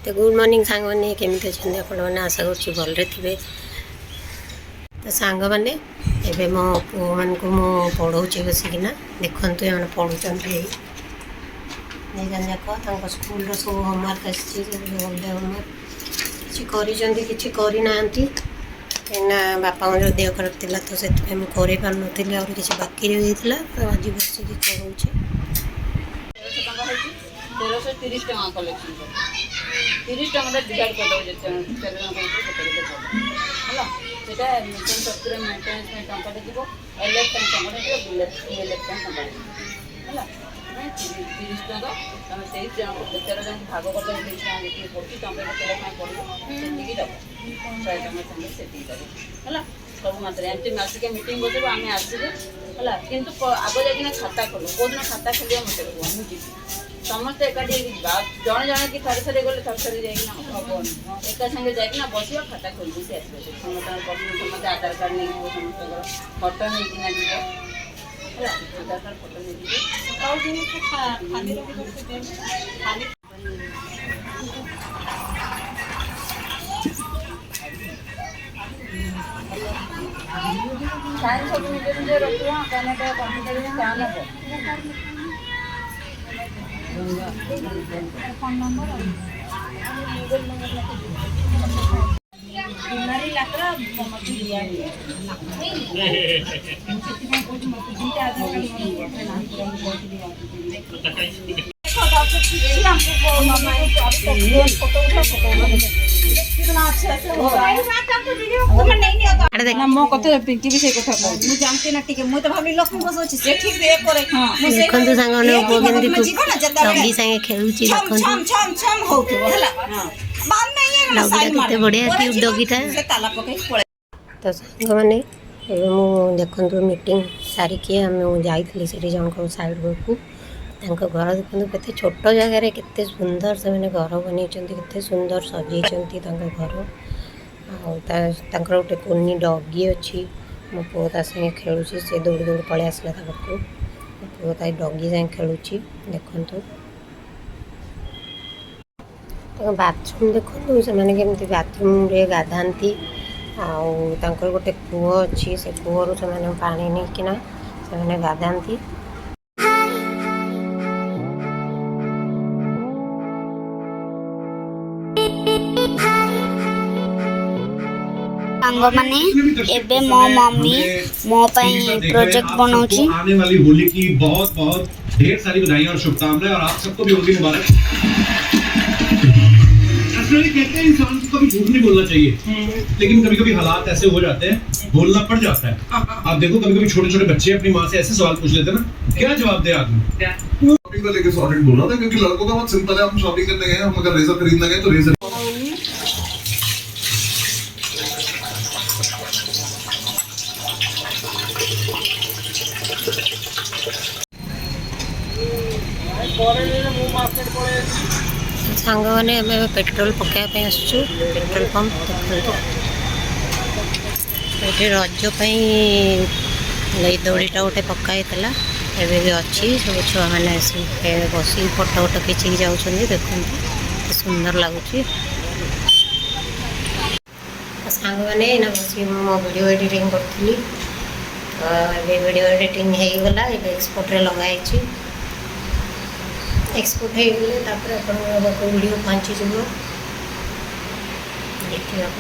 तो good morning सांग मैंने केमी अच्छा आपण मैंने आशा कर भलरे थे। तो सांग मैंने एवं मो पु मान को मु पढ़ाऊँगी बसिकिना देखु ये पढ़ुं जाक स्कूल सब होमवर्क आलदे होमवर्क किसी करना कहीं बापा जो देह खराब थी तो से कर पार नी और किसी बाकी रही तो आज बस पढ़ाऊँगी 1330 टका कलेक्शन 30 टका डिवाइड कर सेटा मिशन सत्तर मेंटेनेंस में टका जीव एलएफ टका जीव एलएफ टका है 30 टका तुम से 13 जन भाग कर 30 टका ये पड़ी तुम पड़ो से दब 100 टका संगे से है सब मात्रा एमती मासिक मीटिंग बसब आम आसबू है कि आग जाए खाता खोलू कौ दिन खाता खोलिए मत कह मुझे समस्त एकाठी जड़े जड़े कि थरे थरे गले थरे थरे जाना एका संगे जाना बस खाता खोल सी आसवे समस्त आधार कार्ड नहीं समस्त फटो नहीं जीव आधार कार्ड फटो नहीं साइंस सब निजे निजे रखिए कनाडा कंप्यूटर में ध्यान रखो फोन नंबर बीमारी लाकड़ा मत दिया मो कथा पिंकी भी से कथा कहू जानते ना ठीक मु तो भाबली लक्ष्मी बस अछि से ठीक रे करे देखन तो संग ने उपगेंदी डॉगी संगे खेलुची देखन छम छम छम होतो हला बात नहीं है ना साइड मार कितने बढ़िया क्यूट डॉगी था से ताला पकई पळे तो संग माने मु देखन तो मीटिंग सारी के हम जाइथली सेठी जन को साइड को घर देखते केते छोट जगह केते सुंदर से मैंने घर बन केते सुंदर सजई घर गोटे कुनी डॉगी अच्छी मो पु संगे खेलुची से दौड़ दौड़ पलि आसला पाखु मो पु डॉगी संगे खेलुची देखु बाथरूम देखु से मैंने केमती बाथरूम रे गाधाती आउ गोटे कूह अच्छी से कूहर से पानी नहीं किना से गाधाती माने एबे मो मम्मी मो पई प्रोजेक्ट बनाउची आने वाली होली की बहुत बहुत ढेर सारी बधाइयां और शुभकामनाएं और आप सबको भी होली मुबारक। एक्चुअली कहते हैं इंसान को कभी झूठ नहीं बोलना चाहिए लेकिन कभी कभी हालात ऐसे हो जाते हैं बोलना पड़ जाता है। आप देखो कभी कभी छोटे छोटे बच्चे अपनी माँ से ऐसे सवाल पूछ लेते हैं ना क्या जवाब दे आदमी शॉपिंग को लेकर सॉर्टेड बोल रहा था क्योंकि लड़कों का बहुत सिंपल है हम शॉपिंग करने गए हम अगर रेजर खरीदने गए तो रेजर सांग मैंने पेट्रोल पकाइवाई आसु पेट्रोल पंप देखो ये रजपाई दौड़ीटा गोटे पकाई एवं भी अच्छी सब छुआ मैंने बस फोटो फोटो खिंचिक जाऊँच देखते सुंदर लगुच सांग मैंने बस मो वीडियो एडिटिंग करी तो वीडियो एडिटिंग होगला एक्सपोर्ट रे लगाई एक्सपोर्ट हो गले वीडियो पहुँची देखिए आप